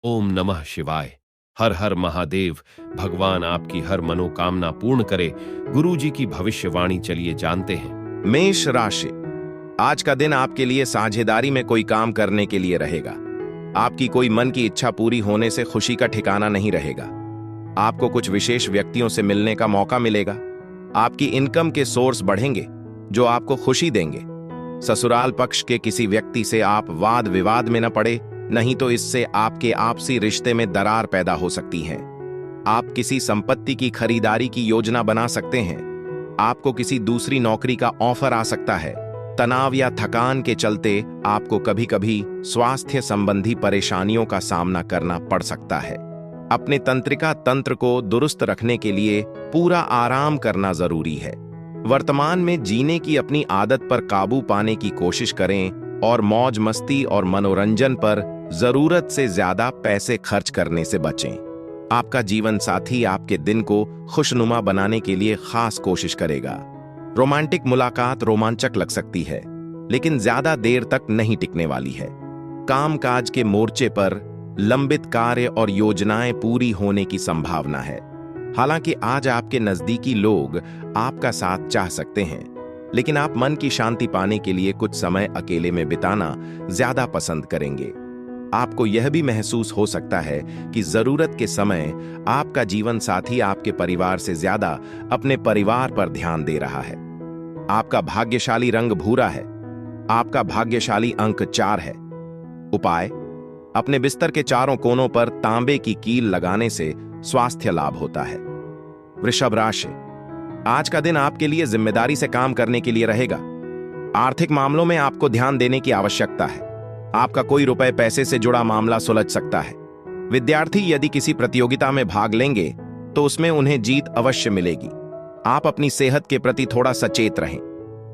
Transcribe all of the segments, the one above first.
ओम नमः शिवाय। हर हर महादेव। भगवान आपकी हर मनोकामना पूर्ण करे। गुरु जी की भविष्यवाणी चलिए जानते हैं। मेष राशि। आज का दिन आपके लिए साझेदारी में कोई काम करने के लिए रहेगा। आपकी कोई मन की इच्छा पूरी होने से खुशी का ठिकाना नहीं रहेगा। आपको कुछ विशेष व्यक्तियों से मिलने का मौका मिलेगा। आपकी इनकम के सोर्स बढ़ेंगे जो आपको खुशी देंगे। ससुराल पक्ष के किसी व्यक्ति से आप वाद विवाद में न पड़े, नहीं तो इससे आपके आपसी रिश्ते में दरार पैदा हो सकती है। आप किसी संपत्ति की खरीदारी की योजना बना सकते हैं। आपको किसी दूसरी नौकरी का ऑफर आ सकता है। तनाव या थकान के चलते आपको कभी कभी स्वास्थ्य संबंधी परेशानियों का सामना करना पड़ सकता है। अपने तंत्रिका तंत्र को दुरुस्त रखने के लिए पूरा आराम करना जरूरी है। वर्तमान में जीने की अपनी आदत पर काबू पाने की कोशिश करें और मौज मस्ती और मनोरंजन पर जरूरत से ज्यादा पैसे खर्च करने से बचें। आपका जीवन साथी आपके दिन को खुशनुमा बनाने के लिए खास कोशिश करेगा। रोमांटिक मुलाकात रोमांचक लग सकती है, लेकिन ज्यादा देर तक नहीं टिकने वाली है। कामकाज के मोर्चे पर लंबित कार्य और योजनाएं पूरी होने की संभावना है। हालांकि आज आपके नजदीकी लोग आपका साथ चाह सकते हैं, लेकिन आप मन की शांति पाने के लिए कुछ समय अकेले में बिताना ज्यादा पसंद करेंगे। आपको यह भी महसूस हो सकता है कि जरूरत के समय आपका जीवन साथी आपके परिवार से ज्यादा अपने परिवार पर ध्यान दे रहा है। आपका भाग्यशाली रंग भूरा है। आपका भाग्यशाली अंक 4 है। उपाय: अपने बिस्तर के चारों कोनों पर तांबे की कील लगाने से स्वास्थ्य लाभ होता है। वृषभ राशि। आज का दिन आपके लिए जिम्मेदारी से काम करने के लिए रहेगा। आर्थिक मामलों में आपको ध्यान देने की आवश्यकता है। आपका कोई रुपए पैसे से जुड़ा मामला सुलझ सकता है। विद्यार्थी यदि किसी प्रतियोगिता में भाग लेंगे तो उसमें उन्हें जीत अवश्य मिलेगी। आप अपनी सेहत के प्रति थोड़ा सचेत रहें।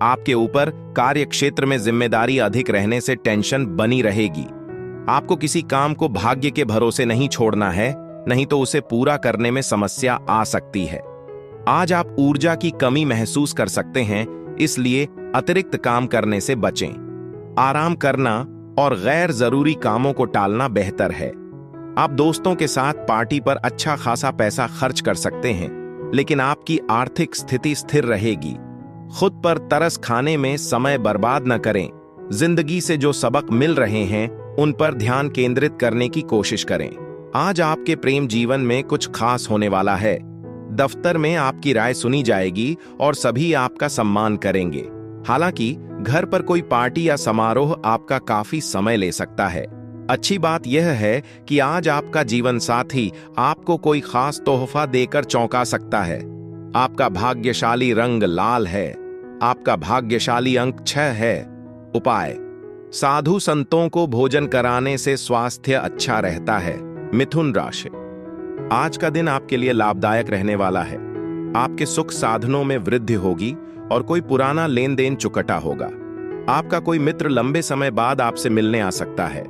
आपके ऊपर कार्य क्षेत्र में जिम्मेदारी अधिक रहने से टेंशन बनी रहेगी। आपको किसी काम को भाग्य के भरोसे नहीं छोड़ना है, नहीं तो उसे पूरा करने में समस्या आ सकती है। आज आप ऊर्जा की कमी महसूस कर सकते हैं, इसलिए अतिरिक्त काम करने से बचें। आराम करना और गैर जरूरी कामों को टालना बेहतर है। आप दोस्तों के साथ पार्टी पर अच्छा खासा पैसा खर्च कर सकते हैं, लेकिन आपकी आर्थिक स्थिति स्थिर रहेगी। खुद पर तरस खाने में समय बर्बाद न करें। जिंदगी से जो सबक मिल रहे हैं उन पर ध्यान केंद्रित करने की कोशिश करें। आज आपके प्रेम जीवन में कुछ खास होने वाला है। दफ्तर में आपकी राय सुनी जाएगी और सभी आपका सम्मान करेंगे। हालांकि घर पर कोई पार्टी या समारोह आपका काफी समय ले सकता है। अच्छी बात यह है कि आज आपका जीवन साथी आपको कोई खास तोहफा देकर चौंका सकता है। आपका भाग्यशाली रंग लाल है। आपका भाग्यशाली अंक 6 है। उपाय: साधु संतों को भोजन कराने से स्वास्थ्य अच्छा रहता है। मिथुन राशि। आज का दिन आपके लिए लाभदायक रहने वाला है। आपके सुख साधनों में वृद्धि होगी और कोई पुराना लेन देन चुकता होगा। आपका कोई मित्र लंबे समय बाद आपसे मिलने आ सकता है।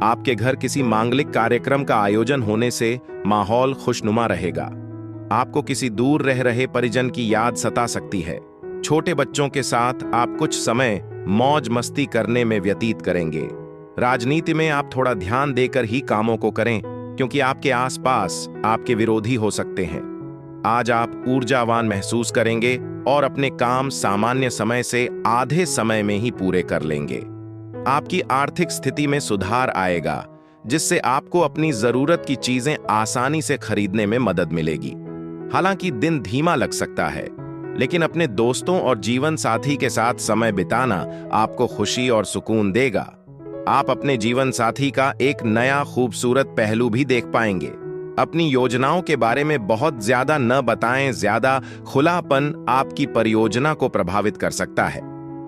आपके घर किसी मांगलिक कार्यक्रम का आयोजन होने से माहौल खुशनुमा रहेगा। आपको किसी दूर रह रहे परिजन की याद सता सकती है। छोटे बच्चों के साथ आप कुछ समय मौज मस्ती करने में व्यतीत करेंगे। राजनीति में आप थोड़ा ध्यान देकर ही कामों को करें, क्योंकि आपके आसपास आपके विरोधी हो सकते हैं। आज आप ऊर्जावान महसूस करेंगे और अपने काम सामान्य समय से आधे समय में ही पूरे कर लेंगे। आपकी आर्थिक स्थिति में सुधार आएगा, जिससे आपको अपनी जरूरत की चीजें आसानी से खरीदने में मदद मिलेगी। हालांकि दिन धीमा लग सकता है, लेकिन अपने दोस्तों और जीवन साथी के साथ समय बिताना आपको खुशी और सुकून देगा। आप अपने जीवन साथी का एक नया खूबसूरत पहलू भी देख पाएंगे। अपनी योजनाओं के बारे में बहुत ज्यादा न बताएं। ज्यादा खुलापन आपकी परियोजना को प्रभावित कर सकता है।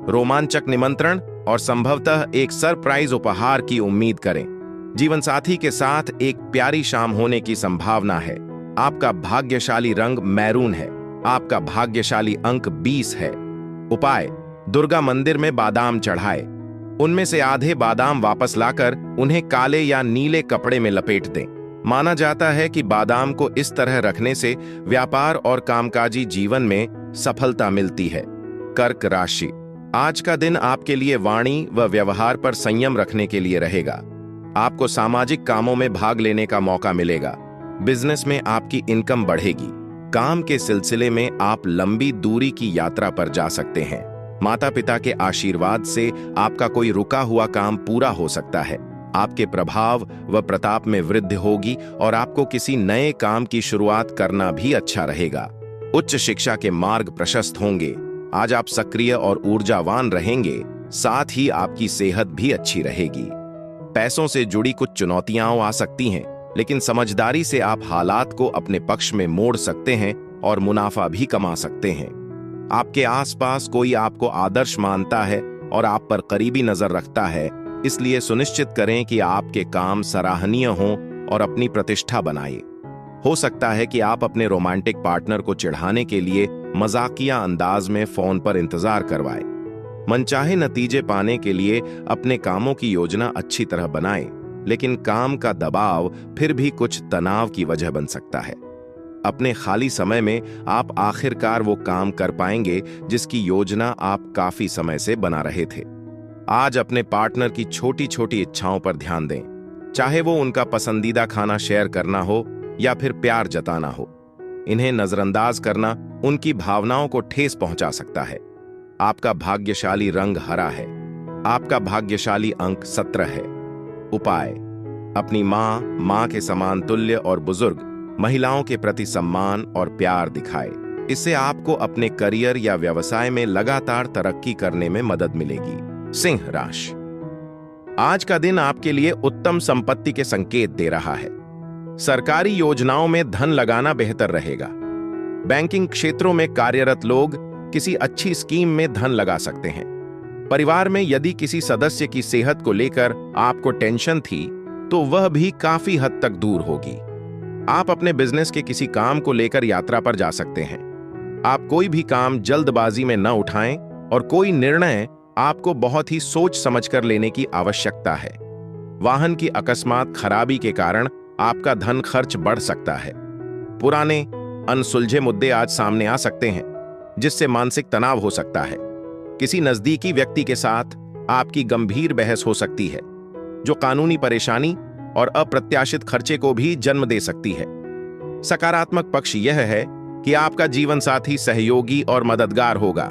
रोमांचक निमंत्रण और संभवतः एक सरप्राइज उपहार की उम्मीद करें। जीवन साथी के साथ एक प्यारी शाम होने की संभावना है। आपका भाग्यशाली रंग मैरून है। आपका भाग्यशाली अंक 20 है। उपाय: दुर्गा मंदिर में बादाम चढ़ाएं। उनमें से आधे बादाम वापस लाकर उन्हें काले या नीले कपड़े में लपेट दें। माना जाता है कि बादाम को इस तरह रखने से व्यापार और कामकाजी जीवन में सफलता मिलती है। कर्क राशि। आज का दिन आपके लिए वाणी व व्यवहार पर संयम रखने के लिए रहेगा। आपको सामाजिक कामों में भाग लेने का मौका मिलेगा। बिजनेस में आपकी इनकम बढ़ेगी। काम के सिलसिले में आप लंबी दूरी की यात्रा पर जा सकते हैं। माता पिता के आशीर्वाद से आपका कोई रुका हुआ काम पूरा हो सकता है। आपके प्रभाव व प्रताप में वृद्धि होगी और आपको किसी नए काम की शुरुआत करना भी अच्छा रहेगा। उच्च शिक्षा के मार्ग प्रशस्त होंगे। आज आप सक्रिय और ऊर्जावान रहेंगे, साथ ही आपकी सेहत भी अच्छी रहेगी। पैसों से जुड़ी कुछ चुनौतियां आ सकती हैं, लेकिन समझदारी से आप हालात को अपने पक्ष में मोड़ सकते हैं और मुनाफा भी कमा सकते हैं। आपके आसपास कोई आपको आदर्श मानता है और आप पर करीबी नजर रखता है, इसलिए सुनिश्चित करें कि आपके काम सराहनीय हों और अपनी प्रतिष्ठा बनाएं। हो सकता है कि आप अपने रोमांटिक पार्टनर को चिढ़ाने के लिए मजाकिया अंदाज में फोन पर इंतजार करवाएं। मनचाहे नतीजे पाने के लिए अपने कामों की योजना अच्छी तरह बनाएं, लेकिन काम का दबाव फिर भी कुछ तनाव की वजह बन सकता है। अपने खाली समय में आप आखिरकार वो काम कर पाएंगे जिसकी योजना आप काफी समय से बना रहे थे। आज अपने पार्टनर की छोटी छोटी इच्छाओं पर ध्यान दें, चाहे वो उनका पसंदीदा खाना शेयर करना हो या फिर प्यार जताना हो। इन्हें नजरअंदाज करना उनकी भावनाओं को ठेस पहुंचा सकता है। आपका भाग्यशाली रंग हरा है। आपका भाग्यशाली अंक 17 है। उपाय: अपनी मां के समान तुल्य और बुजुर्ग महिलाओं के प्रति सम्मान और प्यार दिखाए। इससे आपको अपने करियर या व्यवसाय में लगातार तरक्की करने में मदद मिलेगी। सिंह राशि: आज का दिन आपके लिए उत्तम संपत्ति के संकेत दे रहा है। सरकारी योजनाओं में धन लगाना बेहतर रहेगा। बैंकिंग क्षेत्रों में कार्यरत लोग किसी अच्छी स्कीम में धन लगा सकते हैं। परिवार में यदि किसी सदस्य की सेहत को लेकर आपको टेंशन थी, तो वह भी काफी हद तक दूर होगी। आप अपने बिजनेस के किसी काम को लेकर यात्रा पर जा सकते हैं। आप कोई भी काम जल्दबाजी में न उठाएं और कोई निर्णय आपको बहुत ही सोच समझकर लेने की आवश्यकता है। वाहन की अकस्मात खराबी के कारण आपका धन खर्च बढ़ सकता है। पुराने अनसुलझे मुद्दे आज सामने आ सकते हैं, जिससे मानसिक तनाव हो सकता है। किसी नजदीकी व्यक्ति के साथ आपकी गंभीर बहस हो सकती है, जो कानूनी परेशानी और अप्रत्याशित खर्चे को भी जन्म दे सकती है। सकारात्मक पक्ष यह है कि आपका जीवन साथी सहयोगी और मददगार होगा।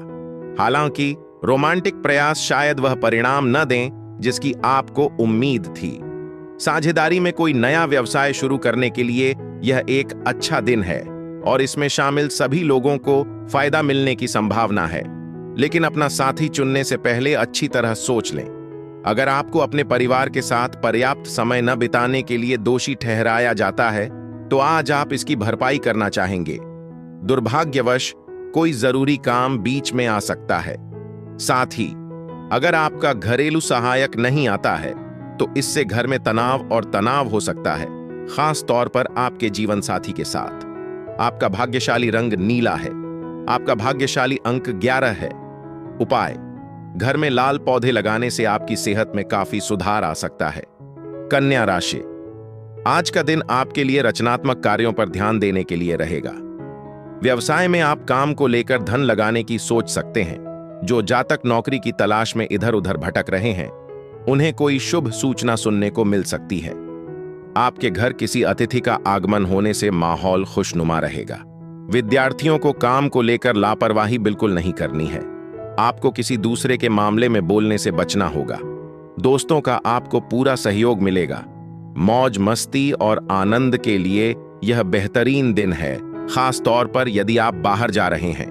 हालांकि रोमांटिक प्रयास शायद वह परिणाम न दें जिसकी आपको उम्मीद थी। साझेदारी में कोई नया व्यवसाय शुरू करने के लिए यह एक अच्छा दिन है और इसमें शामिल सभी लोगों को फायदा मिलने की संभावना है, लेकिन अपना साथी चुनने से पहले अच्छी तरह सोच लें। अगर आपको अपने परिवार के साथ पर्याप्त समय न बिताने के लिए दोषी ठहराया जाता है, तो आज आप इसकी भरपाई करना चाहेंगे। दुर्भाग्यवश कोई जरूरी काम बीच में आ सकता है। साथ ही अगर आपका घरेलू सहायक नहीं आता है, तो इससे घर में तनाव हो सकता है, खास तौर पर आपके जीवन साथी के साथ। आपका भाग्यशाली रंग नीला है। आपका भाग्यशाली अंक 11 है। उपाय: घर में लाल पौधे लगाने से आपकी सेहत में काफी सुधार आ सकता है। कन्या राशि: आज का दिन आपके लिए रचनात्मक कार्यों पर ध्यान देने के लिए रहेगा। व्यवसाय में आप काम को लेकर धन लगाने की सोच सकते हैं। जो जातक नौकरी की तलाश में इधर उधर भटक रहे हैं, उन्हें कोई शुभ सूचना सुनने को मिल सकती है। आपके घर किसी अतिथि का आगमन होने से माहौल खुशनुमा रहेगा। विद्यार्थियों को काम को लेकर लापरवाही बिल्कुल नहीं करनी है। आपको किसी दूसरे के मामले में बोलने से बचना होगा। दोस्तों का आपको पूरा सहयोग मिलेगा। मौज मस्ती और आनंद के लिए यह बेहतरीन दिन है, खास तौर पर यदि आप बाहर जा रहे हैं।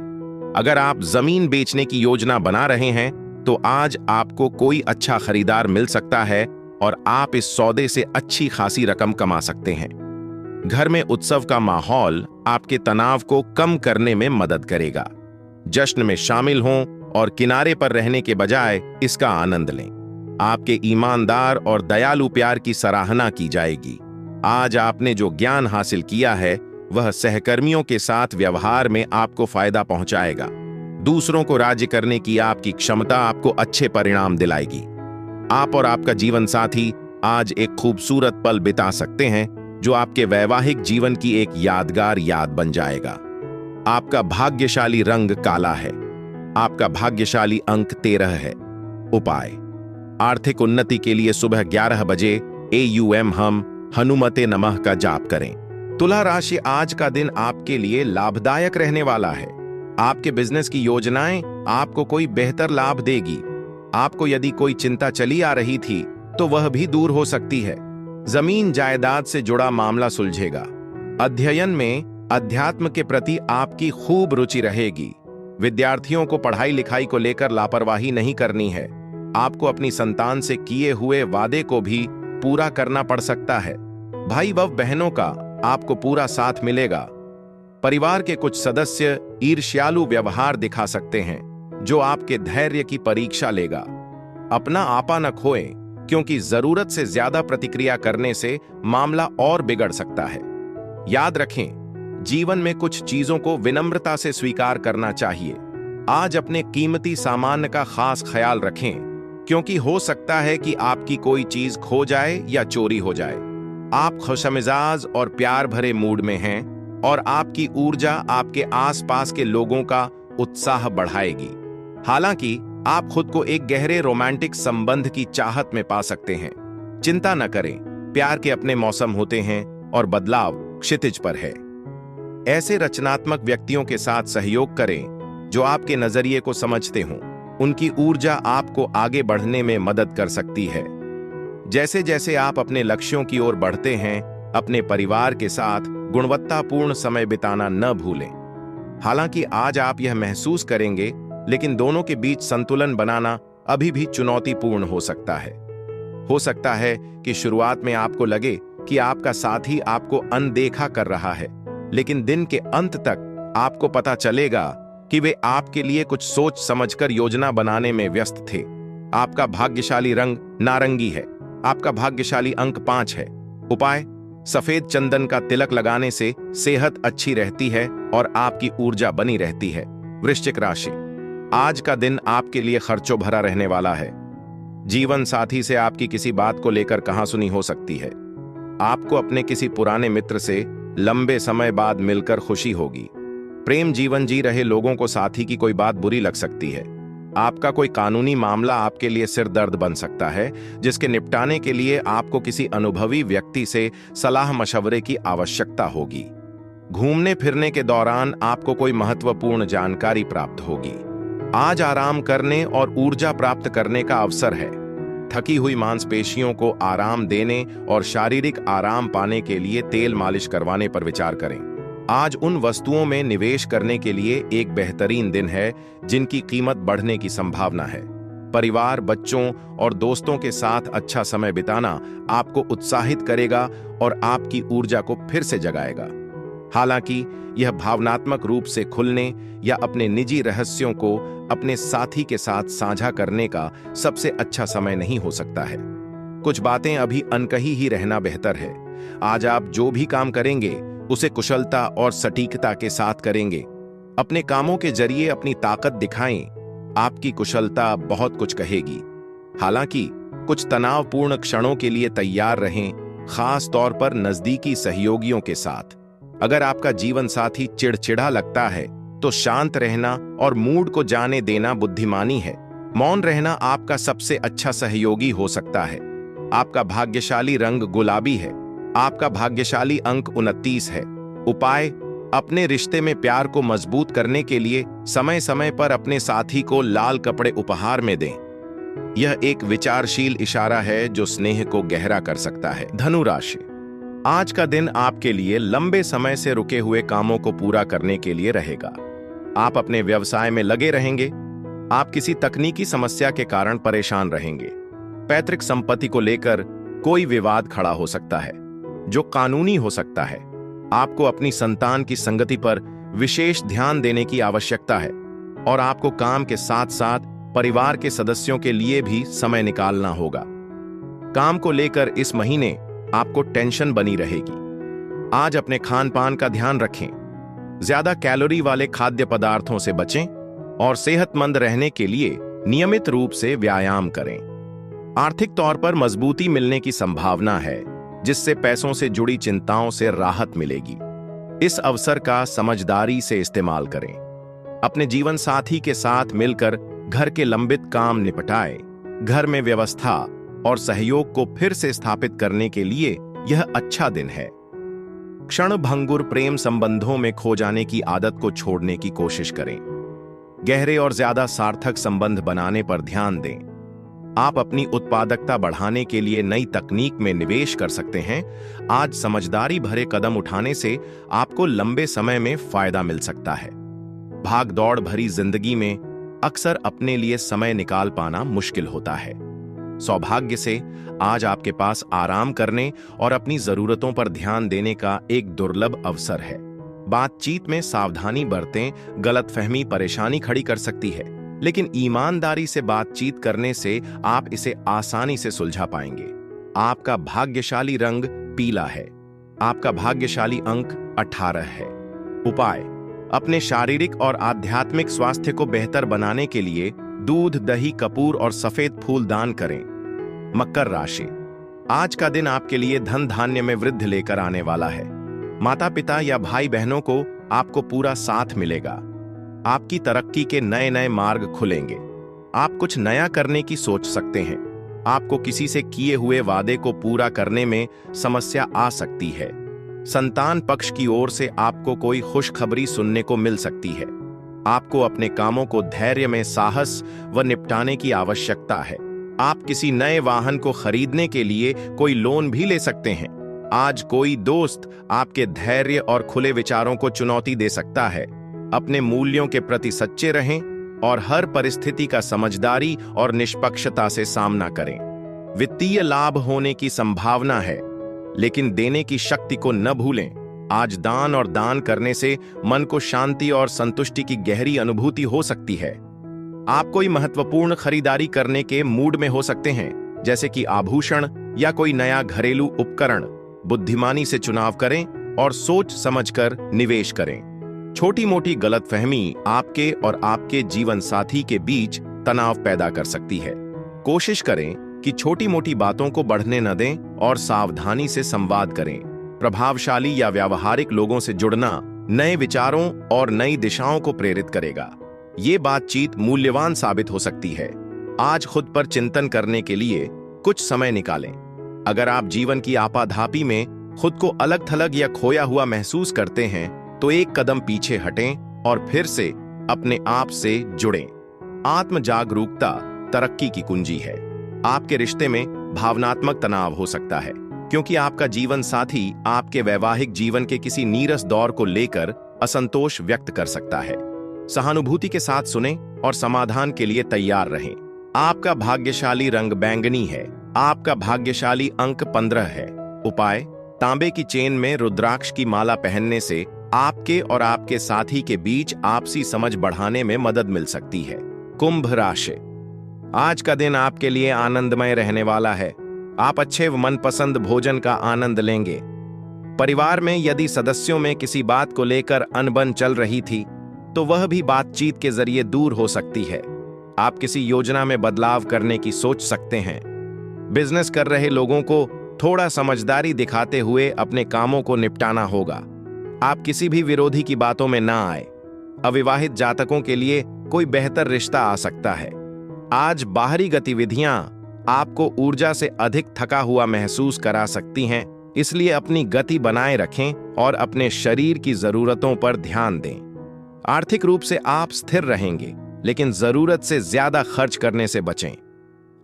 अगर आप जमीन बेचने की योजना बना रहे हैं, तो आज आपको कोई अच्छा खरीदार मिल सकता है और आप इस सौदे से अच्छी खासी रकम कमा सकते हैं। घर में उत्सव का माहौल आपके तनाव को कम करने में मदद करेगा। जश्न में शामिल हों और किनारे पर रहने के बजाय इसका आनंद लें। आपके ईमानदार और दयालु प्यार की सराहना की जाएगी। आज आपने जो ज्ञान हासिल किया है, वह सहकर्मियों के साथ व्यवहार में आपको फायदा पहुंचाएगा। दूसरों को राज्य करने की आपकी क्षमता आपको अच्छे परिणाम दिलाएगी। आप और आपका जीवन साथी आज एक खूबसूरत पल बिता सकते हैं, जो आपके वैवाहिक जीवन की एक यादगार याद बन जाएगा। आपका भाग्यशाली रंग काला है। आपका भाग्यशाली अंक 13 है। उपाय: आर्थिक उन्नति के लिए सुबह 11 बजे AUM हम हनुमते नमः का जाप करें। तुला राशि, आज का दिन आपके लिए लाभदायक रहने वाला है। आपके बिजनेस की योजनाएं आपको कोई बेहतर लाभ देगी। आपको यदि कोई चिंता चली आ रही थी तो वह भी दूर हो सकती है। जमीन जायदाद से जुड़ा मामला सुलझेगा। अध्ययन में अध्यात्म के प्रति आपकी खूब रुचि रहेगी। विद्यार्थियों को पढ़ाई लिखाई को लेकर लापरवाही नहीं करनी है। आपको अपनी संतान से किए हुए वादे को भी पूरा करना पड़ सकता है। भाई व बहनों का आपको पूरा साथ मिलेगा। परिवार के कुछ सदस्य ईर्ष्यालु व्यवहार दिखा सकते हैं जो आपके धैर्य की परीक्षा लेगा। अपना आपा न खोएं, क्योंकि जरूरत से ज्यादा प्रतिक्रिया करने से मामला और बिगड़ सकता है। याद रखें, जीवन में कुछ चीजों को विनम्रता से स्वीकार करना चाहिए। आज अपने कीमती सामान का खास ख्याल रखें, क्योंकि हो सकता है कि आपकी कोई चीज खो जाए या चोरी हो जाए। आप खुशमिजाज और प्यार भरे मूड में हैं और आपकी ऊर्जा आपके आसपास के लोगों का उत्साह बढ़ाएगी। हालांकि आप खुद को एक गहरे रोमांटिक संबंध की चाहत में पा सकते हैं। चिंता न करें, प्यार के अपने मौसम होते हैं और बदलाव क्षितिज पर है। ऐसे रचनात्मक व्यक्तियों के साथ सहयोग करें जो आपके नजरिए को समझते हों। उनकी ऊर्जा आपको आगे बढ़ने में मदद कर सकती है। जैसे जैसे आप अपने लक्ष्यों की ओर बढ़ते हैं, अपने परिवार के साथ गुणवत्तापूर्ण समय बिताना न भूलें। हालांकि आज आप यह महसूस करेंगे, लेकिन दोनों के बीच संतुलन बनाना अभी भी चुनौतीपूर्ण हो सकता है। हो सकता है कि शुरुआत में आपको लगे कि आपका साथी आपको अनदेखा कर रहा है, लेकिन दिन के अंत तक आपको पता चलेगा कि वे आपके लिए कुछ सोच समझकर योजना बनाने में व्यस्त थे। आपका भाग्यशाली रंग नारंगी है। आपका भाग्यशाली अंक 5 है। उपाय: सफेद चंदन का तिलक लगाने से सेहत अच्छी रहती है और आपकी ऊर्जा बनी रहती है। वृश्चिक राशि, आज का दिन आपके लिए खर्चों भरा रहने वाला है। जीवन साथी से आपकी किसी बात को लेकर कहासुनी हो सकती है। आपको अपने किसी पुराने मित्र से लंबे समय बाद मिलकर खुशी होगी। प्रेम जीवन जी रहे लोगों को साथी की कोई बात बुरी लग सकती है। आपका कोई कानूनी मामला आपके लिए सिर दर्द बन सकता है, जिसके निपटाने के लिए आपको किसी अनुभवी व्यक्ति से सलाह मशवरे की आवश्यकता होगी। घूमने फिरने के दौरान आपको कोई महत्वपूर्ण जानकारी प्राप्त होगी। आज आराम करने और ऊर्जा प्राप्त करने का अवसर है। थकी हुई मांसपेशियों को आराम देने और शारीरिक आराम पाने के लिए तेल मालिश करवाने पर विचार करें। आज उन वस्तुओं में निवेश करने के लिए एक बेहतरीन दिन है जिनकी कीमत बढ़ने की संभावना है। परिवार, बच्चों और दोस्तों के साथ अच्छा समय बिताना आपको उत्साहित करेगा और आपकी ऊर्जा को फिर से जगाएगा। हालांकि यह भावनात्मक रूप से खुलने या अपने निजी रहस्यों को अपने साथी के साथ साझा करने का सबसे अच्छा समय नहीं हो सकता है। कुछ बातें अभी अनकही ही रहना बेहतर है। आज आप जो भी काम करेंगे उसे कुशलता और सटीकता के साथ करेंगे। अपने कामों के जरिए अपनी ताकत दिखाएं। आपकी कुशलता बहुत कुछ कहेगी। हालांकि कुछ तनावपूर्ण क्षणों के लिए तैयार रहें, खास तौर पर नजदीकी सहयोगियों के साथ। अगर आपका जीवन साथी चिड़चिड़ा लगता है तो शांत रहना और मूड को जाने देना बुद्धिमानी है। मौन रहना आपका सबसे अच्छा सहयोगी हो सकता है। आपका भाग्यशाली रंग गुलाबी है। आपका भाग्यशाली अंक 29 है। उपाय: अपने रिश्ते में प्यार को मजबूत करने के लिए समय समय पर अपने साथी को लाल कपड़े उपहार में दें। यह एक विचारशील इशारा है जो स्नेह को गहरा कर सकता है। धनु राशि, आज का दिन आपके लिए लंबे समय से रुके हुए कामों को पूरा करने के लिए रहेगा। आप अपने व्यवसाय में लगे रहेंगे। आप किसी तकनीकी समस्या के कारण परेशान रहेंगे। पैतृक संपत्ति को लेकर कोई विवाद खड़ा हो सकता है जो कानूनी हो सकता है। आपको अपनी संतान की संगति पर विशेष ध्यान देने की आवश्यकता है और आपको काम के साथ साथ परिवार के सदस्यों के लिए भी समय निकालना होगा। काम को लेकर इस महीने आपको टेंशन बनी रहेगी। आज अपने खान पान का ध्यान रखें। ज्यादा कैलोरी वाले खाद्य पदार्थों से बचें और सेहतमंद रहने के लिए नियमित रूप से व्यायाम करें। आर्थिक तौर पर मजबूती मिलने की संभावना है, जिससे पैसों से जुड़ी चिंताओं से राहत मिलेगी। इस अवसर का समझदारी से इस्तेमाल करें। अपने जीवन साथी के साथ मिलकर घर के लंबित काम निपटाएं। घर में व्यवस्था और सहयोग को फिर से स्थापित करने के लिए यह अच्छा दिन है। क्षणभंगुर प्रेम संबंधों में खो जाने की आदत को छोड़ने की कोशिश करें। गहरे और ज्यादा सार्थक संबंध बनाने पर ध्यान दें। आप अपनी उत्पादकता बढ़ाने के लिए नई तकनीक में निवेश कर सकते हैं। आज समझदारी भरे कदम उठाने से आपको लंबे समय में फायदा मिल सकता है। भाग दौड़ भरी जिंदगी में अक्सर अपने लिए समय निकाल पाना मुश्किल होता है। सौभाग्य से आज आपके पास आराम करने और अपनी जरूरतों पर ध्यान देने का एक दुर्लभ अवसर है। बातचीत में सावधानी बरतें, गलतफहमी परेशानी खड़ी कर सकती है, लेकिन ईमानदारी से बातचीत करने से आप इसे आसानी से सुलझा पाएंगे। आपका भाग्यशाली रंग पीला है। आपका भाग्यशाली अंक 18 है। उपाय: अपने शारीरिक और आध्यात्मिक स्वास्थ्य को बेहतर बनाने के लिए दूध, दही, कपूर और सफेद फूल दान करें। मकर राशि: आज का दिन आपके लिए धन धान्य में वृद्धि लेकर आने वाला है। माता पिता या भाई बहनों को आपको पूरा साथ मिलेगा। आपकी तरक्की के नए नए मार्ग खुलेंगे। आप कुछ नया करने की सोच सकते हैं। आपको किसी से किए हुए वादे को पूरा करने में समस्या आ सकती है। संतान पक्ष की ओर से आपको कोई खुशखबरी सुनने को मिल सकती है। आपको अपने कामों को धैर्य में साहस व निपटाने की आवश्यकता है। आप किसी नए वाहन को खरीदने के लिए कोई लोन भी ले सकते हैं। आज कोई दोस्त आपके धैर्य और खुले विचारों को चुनौती दे सकता है। अपने मूल्यों के प्रति सच्चे रहें और हर परिस्थिति का समझदारी और निष्पक्षता से सामना करें। वित्तीय लाभ होने की संभावना है, लेकिन देने की शक्ति को न भूलें। आज दान और दान करने से मन को शांति और संतुष्टि की गहरी अनुभूति हो सकती है। आप कोई महत्वपूर्ण खरीदारी करने के मूड में हो सकते हैं, जैसे कि आभूषण या कोई नया घरेलू उपकरण। बुद्धिमानी से चुनाव करें और सोच समझकर निवेश करें। छोटी मोटी गलतफहमी आपके और आपके जीवन साथी के बीच तनाव पैदा कर सकती है। कोशिश करें कि छोटी मोटी बातों को बढ़ने न दें और सावधानी से संवाद करें। प्रभावशाली या व्यावहारिक लोगों से जुड़ना नए विचारों और नई दिशाओं को प्रेरित करेगा। ये बातचीत मूल्यवान साबित हो सकती है। आज खुद पर चिंतन करने के लिए कुछ समय निकालें। अगर आप जीवन की आपाधापी में खुद को अलग थलग या खोया हुआ महसूस करते हैं, तो एक कदम पीछे हटें और फिर से अपने आप से जुड़ें। आत्म जागरूकता तरक्की की कुंजी है। आपके रिश्ते में भावनात्मक तनाव हो सकता है, क्योंकि आपका जीवन साथी आपके वैवाहिक जीवन के किसी नीरस दौर को लेकर असंतोष व्यक्त कर सकता है। सहानुभूति के साथ सुनें और समाधान के लिए तैयार रहें। आपका भाग्यशाली रंग बैंगनी है। आपका भाग्यशाली अंक 15 है। उपाय: तांबे की चेन में रुद्राक्ष की माला पहनने से आपके और आपके साथी के बीच आपसी समझ बढ़ाने में मदद मिल सकती है। कुंभ राशि: आज का दिन आपके लिए आनंदमय रहने वाला है। आप अच्छे व मनपसंद भोजन का आनंद लेंगे। परिवार में यदि सदस्यों में किसी बात को लेकर अनबन चल रही थी, तो वह भी बातचीत के जरिए दूर हो सकती है। आप किसी योजना में बदलाव करने की सोच सकते हैं। बिजनेस कर रहे लोगों को थोड़ा समझदारी दिखाते हुए अपने कामों को निपटाना होगा। आप किसी भी विरोधी की बातों में ना आए। अविवाहित जातकों के लिए कोई बेहतर रिश्ता आ सकता है। आज बाहरी गतिविधियां आपको ऊर्जा से अधिक थका हुआ महसूस करा सकती हैं, इसलिए अपनी गति बनाए रखें और अपने शरीर की जरूरतों पर ध्यान दें। आर्थिक रूप से आप स्थिर रहेंगे, लेकिन जरूरत से ज्यादा खर्च करने से बचें।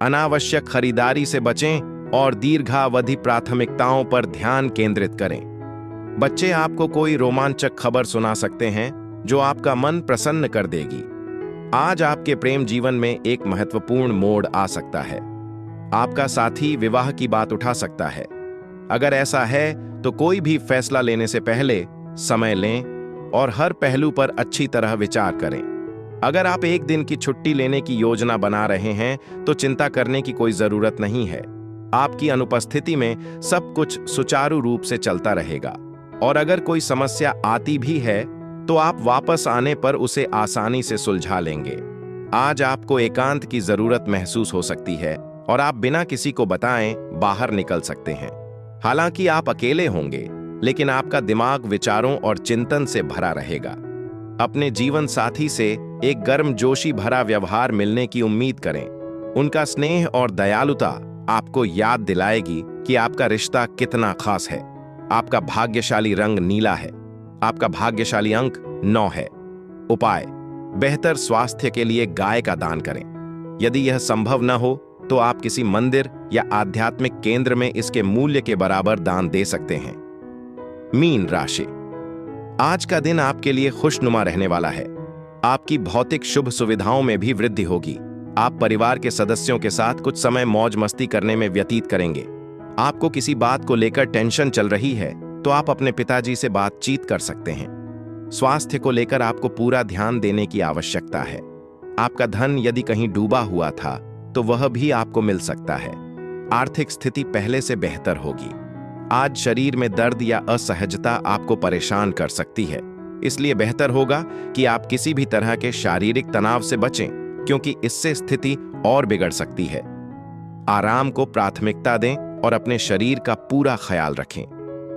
अनावश्यक खरीदारी से बचें और दीर्घावधि प्राथमिकताओं पर ध्यान केंद्रित करें। बच्चे आपको कोई रोमांचक खबर सुना सकते हैं जो आपका मन प्रसन्न कर देगी। आज आपके प्रेम जीवन में एक महत्वपूर्ण मोड़ आ सकता है। आपका साथी विवाह की बात उठा सकता है। अगर ऐसा है तो कोई भी फैसला लेने से पहले समय लें और हर पहलू पर अच्छी तरह विचार करें। अगर आप एक दिन की छुट्टी लेने की योजना बना रहे हैं तो चिंता करने की कोई जरूरत नहीं है। आपकी अनुपस्थिति में सब कुछ सुचारू रूप से चलता रहेगा, और अगर कोई समस्या आती भी है तो आप वापस आने पर उसे आसानी से सुलझा लेंगे। आज आपको एकांत की जरूरत महसूस हो सकती है और आप बिना किसी को बताएं बाहर निकल सकते हैं। हालांकि आप अकेले होंगे, लेकिन आपका दिमाग विचारों और चिंतन से भरा रहेगा। अपने जीवन साथी से एक गर्मजोशी भरा व्यवहार मिलने की उम्मीद करें। उनका स्नेह और दयालुता आपको याद दिलाएगी कि आपका रिश्ता कितना खास है। आपका भाग्यशाली रंग नीला है। आपका भाग्यशाली अंक 9 है। उपाय: बेहतर स्वास्थ्य के लिए गाय का दान करें। यदि यह संभव न हो तो आप किसी मंदिर या आध्यात्मिक केंद्र में इसके मूल्य के बराबर दान दे सकते हैं। मीन राशि। आज का दिन आपके लिए खुशनुमा रहने वाला है। आपकी भौतिक शुभ सुविधाओं में भी वृद्धि होगी। आप परिवार के सदस्यों के साथ कुछ समय मौज मस्ती करने में व्यतीत करेंगे। आपको किसी बात को लेकर टेंशन चल रही है तो आप अपने पिताजी से बातचीत कर सकते हैं। स्वास्थ्य को लेकर आपको पूरा ध्यान देने की आवश्यकता है। आपका धन यदि कहीं डूबा हुआ था तो वह भी आपको मिल सकता है। आर्थिक स्थिति पहले से बेहतर होगी। आज शरीर में दर्द या असहजता आपको परेशान कर सकती है, इसलिए बेहतर होगा कि आप किसी भी तरह के शारीरिक तनाव से बचें, क्योंकि इससे स्थिति और बिगड़ सकती है। आराम को प्राथमिकता दें और अपने शरीर का पूरा ख्याल रखें।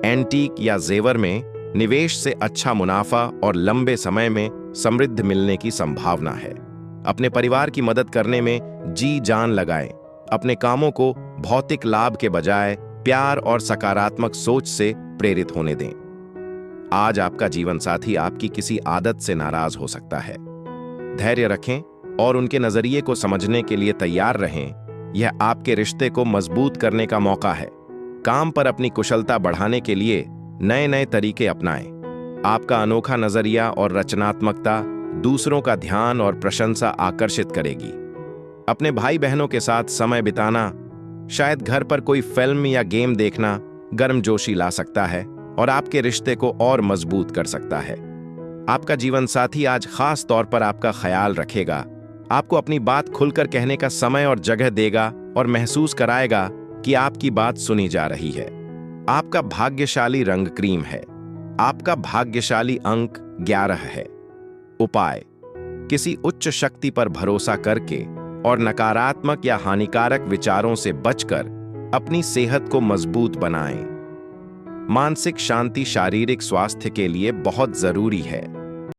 एंटीक या जेवर में निवेश से अच्छा मुनाफा और लंबे समय में समृद्धि मिलने की संभावना है। अपने परिवार की मदद करने में जी जान लगाएं। अपने कामों को भौतिक लाभ के बजाय प्यार और सकारात्मक सोच से प्रेरित होने दें। आज आपका जीवन साथी आपकी किसी आदत से नाराज हो सकता है। धैर्य रखें और उनके नजरिए को समझने के लिए तैयार रहें। यह आपके रिश्ते को मजबूत करने का मौका है। काम पर अपनी कुशलता बढ़ाने के लिए नए नए तरीके अपनाएं। आपका अनोखा नजरिया और रचनात्मकता दूसरों का ध्यान और प्रशंसा आकर्षित करेगी। अपने भाई बहनों के साथ समय बिताना, शायद घर पर कोई फिल्म या गेम देखना गर्मजोशी ला सकता है और आपके रिश्ते को और मजबूत कर सकता है। आपका जीवन साथी आज खास तौर पर आपका ख्याल रखेगा, आपको अपनी बात खुलकर कहने का समय और जगह देगा और महसूस कराएगा कि आपकी बात सुनी जा रही है। आपका भाग्यशाली रंग क्रीम है। आपका भाग्यशाली अंक 11 है। उपाय: किसी उच्च शक्ति पर भरोसा करके और नकारात्मक या हानिकारक विचारों से बचकर अपनी सेहत को मजबूत बनाएं। मानसिक शांति शारीरिक स्वास्थ्य के लिए बहुत जरूरी है।